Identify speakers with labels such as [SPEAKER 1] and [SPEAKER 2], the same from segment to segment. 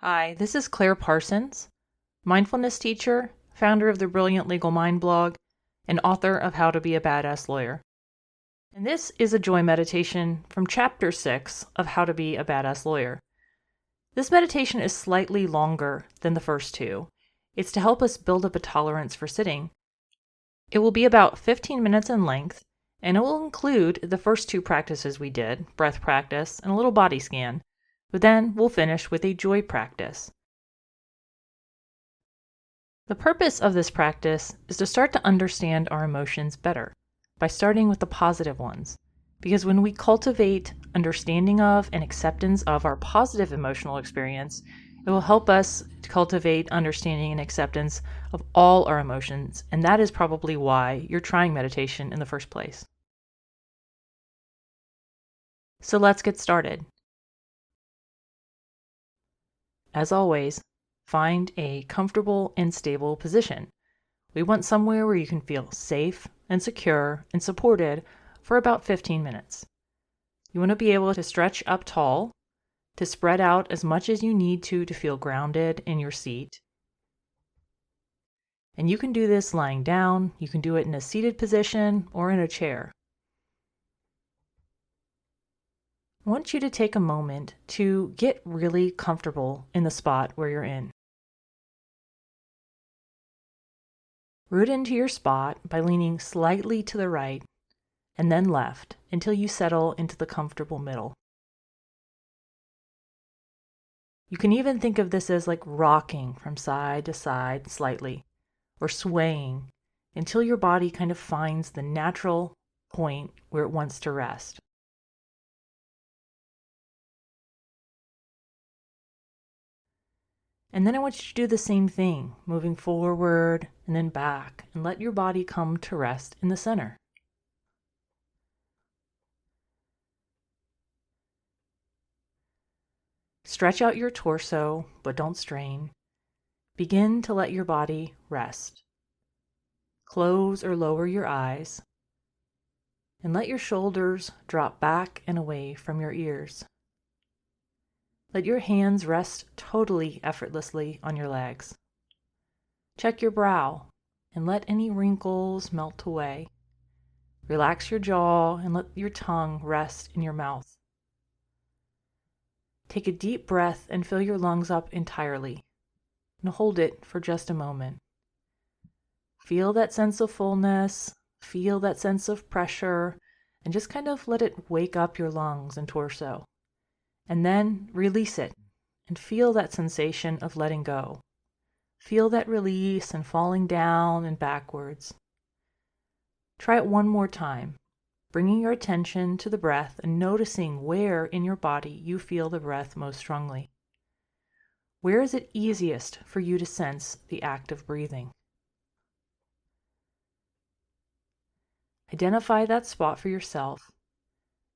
[SPEAKER 1] Hi, this is Claire Parsons, mindfulness teacher, founder of the Brilliant Legal Mind blog, and author of How to Be a Badass Lawyer. And this is a joy meditation from Chapter 6 of How to Be a Badass Lawyer. This meditation is slightly longer than the first two. It's to help us build up a tolerance for sitting. It will be about 15 minutes in length, and it will include the first two practices we did, breath practice and a little body scan. But then we'll finish with a joy practice. The purpose of this practice is to start to understand our emotions better by starting with the positive ones. Because when we cultivate understanding of and acceptance of our positive emotional experience, it will help us to cultivate understanding and acceptance of all our emotions, and that is probably why you're trying meditation in the first place. So let's get started. As always, find a comfortable and stable position. We want somewhere where you can feel safe and secure and supported for about 15 minutes. You want to be able to stretch up tall, to spread out as much as you need to feel grounded in your seat. And you can do this lying down, you can do it in a seated position or in a chair. I want you to take a moment to get really comfortable in the spot where you're in. Root into your spot by leaning slightly to the right and then left until you settle into the comfortable middle. You can even think of this as like rocking from side to side slightly, or swaying until your body kind of finds the natural point where it wants to rest. And then I want you to do the same thing, moving forward and then back, and let your body come to rest in the center. Stretch out your torso, but don't strain. Begin to let your body rest. Close or lower your eyes, and let your shoulders drop back and away from your ears. Let your hands rest totally effortlessly on your legs. Check your brow and let any wrinkles melt away. Relax your jaw and let your tongue rest in your mouth. Take a deep breath and fill your lungs up entirely, and hold it for just a moment. Feel that sense of fullness, feel that sense of pressure, and just kind of let it wake up your lungs and torso. And then release it and feel that sensation of letting go. Feel that release and falling down and backwards. Try it one more time, bringing your attention to the breath and noticing where in your body you feel the breath most strongly. Where is it easiest for you to sense the act of breathing? Identify that spot for yourself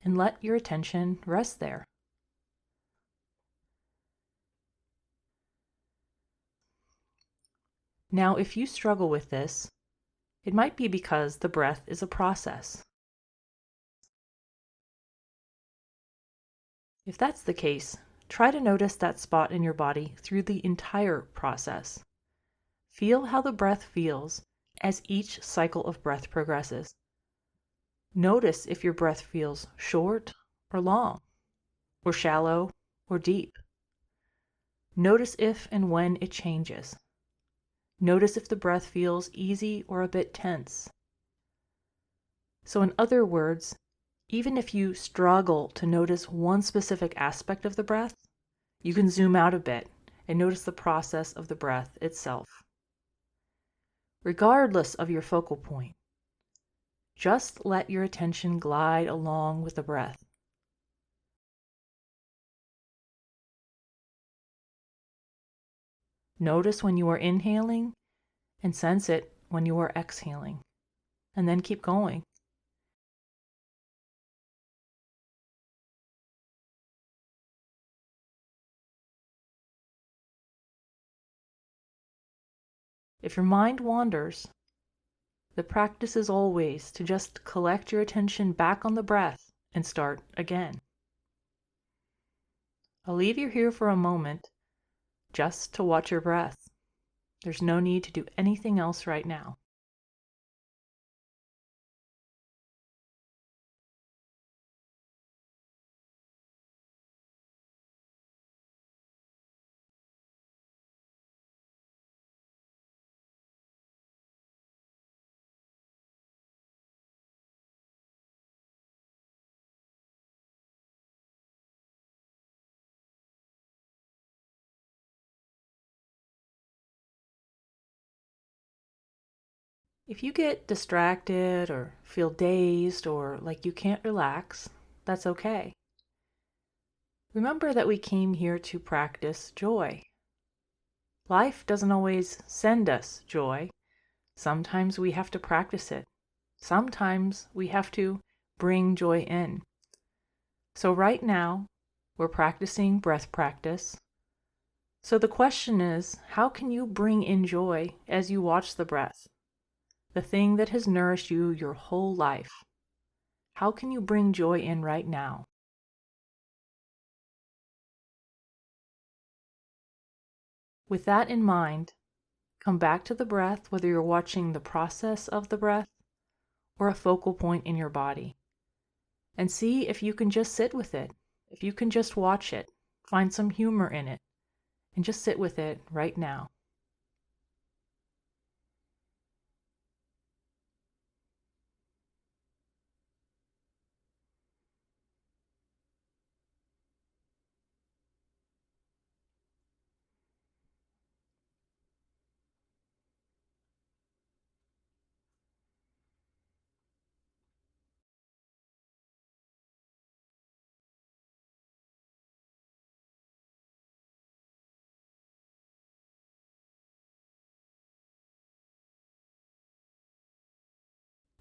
[SPEAKER 1] and let your attention rest there. Now, if you struggle with this, it might be because the breath is a process. If that's the case, try to notice that spot in your body through the entire process. Feel how the breath feels as each cycle of breath progresses. Notice if your breath feels short or long, or shallow or deep. Notice if and when it changes. Notice if the breath feels easy or a bit tense. So in other words, even if you struggle to notice one specific aspect of the breath, you can zoom out a bit and notice the process of the breath itself. Regardless of your focal point, just let your attention glide along with the breath. Notice when you are inhaling and sense it when you are exhaling, and then keep going. If your mind wanders, the practice is always to just collect your attention back on the breath and start again. I'll leave you here for a moment just to watch your breath. There's no need to do anything else right now. If you get distracted or feel dazed or like you can't relax, that's okay. Remember that we came here to practice joy. Life doesn't always send us joy. Sometimes we have to practice it. Sometimes we have to bring joy in. So right now, we're practicing breath practice. So the question is, how can you bring in joy as you watch the breath? The thing that has nourished you your whole life. How can you bring joy in right now? With that in mind, come back to the breath, whether you're watching the process of the breath or a focal point in your body. And see if you can just sit with it, if you can just watch it, find some humor in it, and just sit with it right now.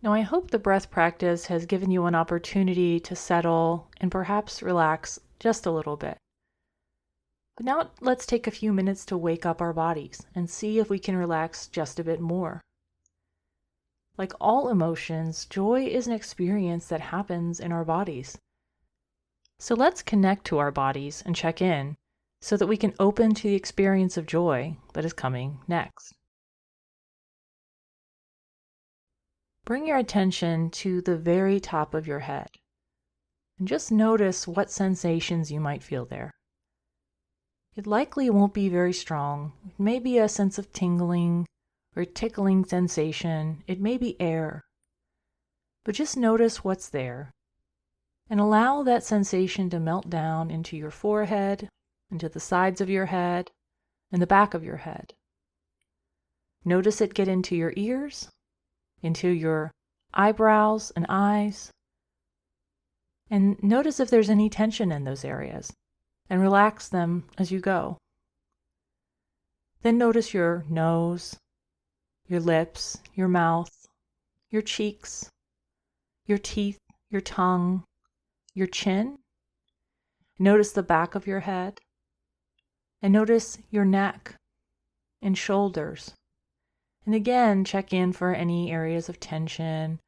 [SPEAKER 1] Now, I hope the breath practice has given you an opportunity to settle and perhaps relax just a little bit. But now let's take a few minutes to wake up our bodies and see if we can relax just a bit more. Like all emotions, joy is an experience that happens in our bodies. So let's connect to our bodies and check in so that we can open to the experience of joy that is coming next. Bring your attention to the very top of your head and just notice what sensations you might feel there. It likely won't be very strong. It may be a sense of tingling or tickling sensation. It may be air. But just notice what's there and allow that sensation to melt down into your forehead, into the sides of your head, and the back of your head. Notice it get into your ears, into your eyebrows and eyes, and notice if there's any tension in those areas, and relax them as you go. Then notice your nose, your lips, your mouth, your cheeks, your teeth, your tongue, your chin. Notice the back of your head, and notice your neck and shoulders. And again, check in for any areas of tension,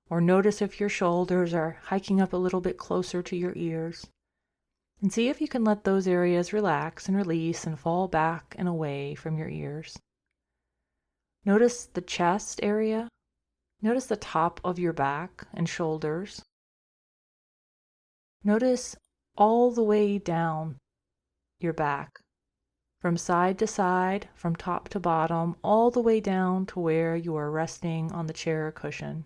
[SPEAKER 1] or notice if your shoulders are hiking up a little bit closer to your ears. And see if you can let those areas relax and release and fall back and away from your ears. Notice the chest area. Notice the top of your back and shoulders. Notice all the way down your back, from side to side, from top to bottom, all the way down to where you are resting on the chair or cushion.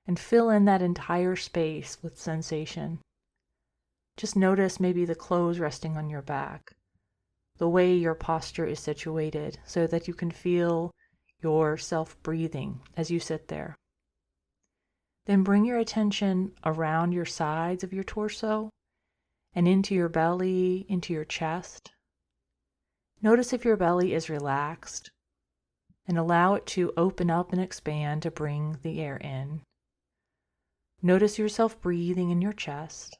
[SPEAKER 1] And fill in that entire space with sensation. Just notice maybe the clothes resting on your back, the way your posture is situated so that you can feel yourself breathing as you sit there. Then bring your attention around your sides of your torso and into your belly, into your chest. Notice if your belly is relaxed and allow it to open up and expand to bring the air in. Notice yourself breathing in your chest.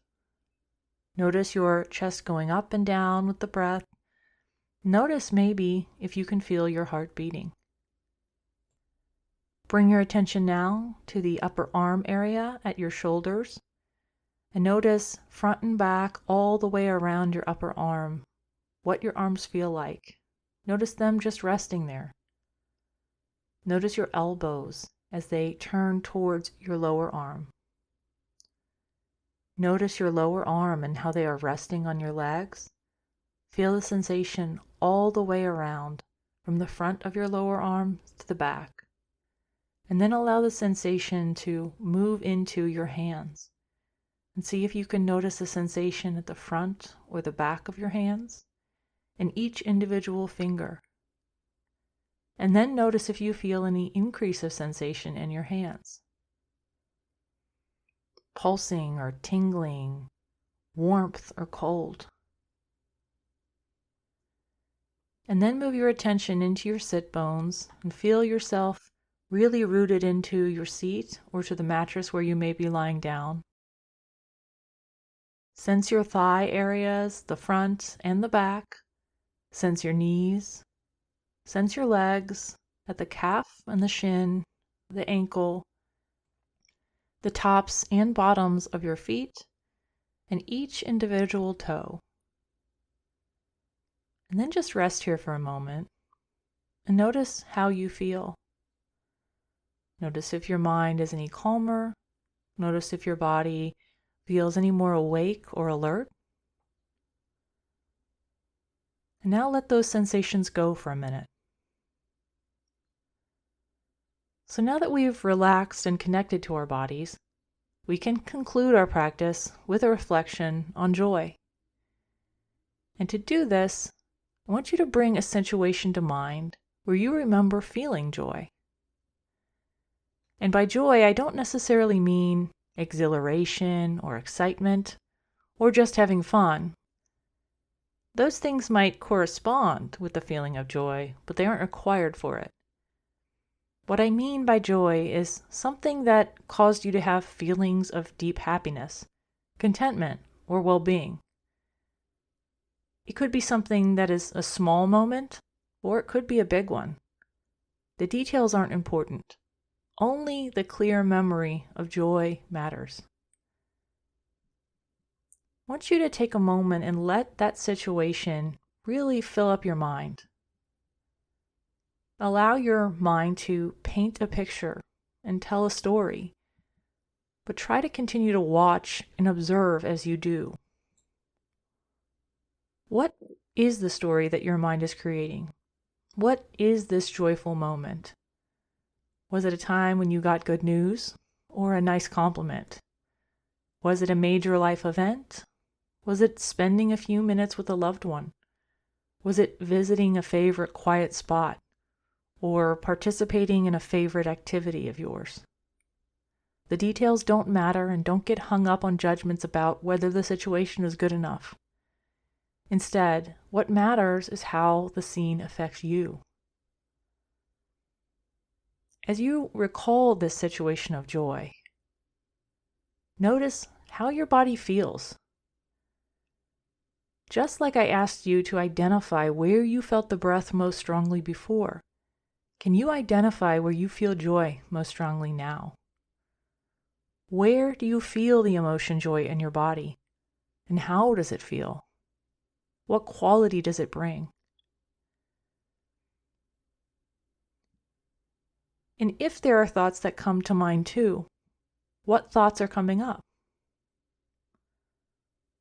[SPEAKER 1] Notice your chest going up and down with the breath. Notice maybe if you can feel your heart beating. Bring your attention now to the upper arm area at your shoulders, and notice front and back all the way around your upper arm. what your arms feel like. Notice them just resting there. Notice your elbows as they turn towards your lower arm. Notice your lower arm and how they are resting on your legs. Feel the sensation all the way around, from the front of your lower arm to the back. And then allow the sensation to move into your hands. And see if you can notice the sensation at the front or the back of your hands and each individual finger. And then notice if you feel any increase of sensation in your hands. Pulsing or tingling, warmth or cold. And then move your attention into your sit bones and feel yourself really rooted into your seat or to the mattress where you may be lying down. Sense your thigh areas, the front and the back. Sense your knees. Sense your legs at the calf and the shin, the ankle, the tops and bottoms of your feet, and each individual toe. And then just rest here for a moment and notice how you feel. Notice if your mind is any calmer. Notice if your body feels any more awake or alert. And now let those sensations go for a minute. So now that we've relaxed and connected to our bodies, we can conclude our practice with a reflection on joy. And to do this, I want you to bring a situation to mind where you remember feeling joy. And by joy, I don't necessarily mean exhilaration or excitement or just having fun. Those things might correspond with the feeling of joy, but they aren't required for it. What I mean by joy is something that caused you to have feelings of deep happiness, contentment, or well-being. It could be something that is a small moment, or it could be a big one. The details aren't important. Only the clear memory of joy matters. I want you to take a moment and let that situation really fill up your mind. Allow your mind to paint a picture and tell a story, but try to continue to watch and observe as you do. What is the story that your mind is creating? What is this joyful moment? Was it a time when you got good news or a nice compliment? Was it a major life event? Was it spending a few minutes with a loved one? Was it visiting a favorite quiet spot or participating in a favorite activity of yours? The details don't matter, and don't get hung up on judgments about whether the situation is good enough. Instead, what matters is how the scene affects you. As you recall this situation of joy, notice how your body feels. Just like I asked you to identify where you felt the breath most strongly before, can you identify where you feel joy most strongly now? Where do you feel the emotion joy in your body? And how does it feel? What quality does it bring? And if there are thoughts that come to mind too, what thoughts are coming up?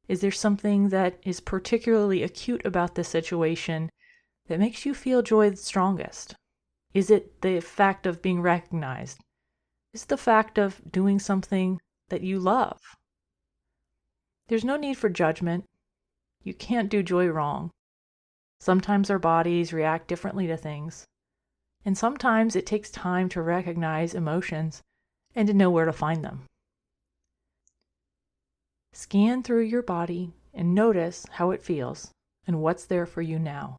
[SPEAKER 1] Is there something that is particularly acute about this situation that makes you feel joy the strongest? Is it the fact of being recognized? Is it the fact of doing something that you love? There's no need for judgment. You can't do joy wrong. Sometimes our bodies react differently to things. And sometimes it takes time to recognize emotions and to know where to find them. Scan through your body and notice how it feels and what's there for you now.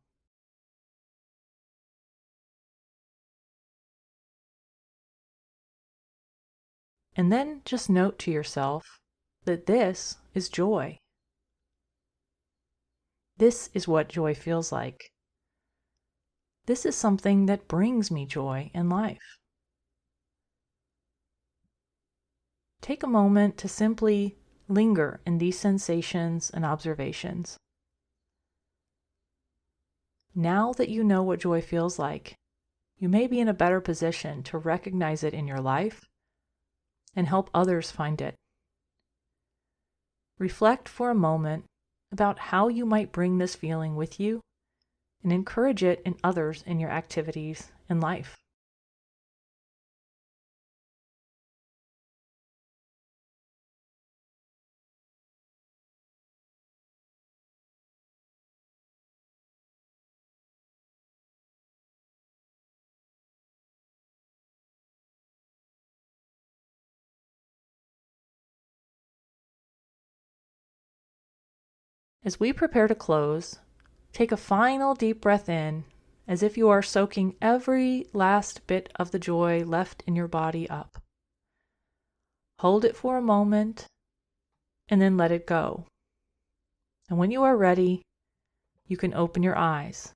[SPEAKER 1] And then just note to yourself that this is joy. This is what joy feels like. This is something that brings me joy in life. Take a moment to simply linger in these sensations and observations. Now that you know what joy feels like, you may be in a better position to recognize it in your life and help others find it. Reflect for a moment about how you might bring this feeling with you and encourage it in others in your activities and life. As we prepare to close, take a final deep breath in as if you are soaking every last bit of the joy left in your body up. Hold it for a moment and then let it go. And when you are ready, you can open your eyes.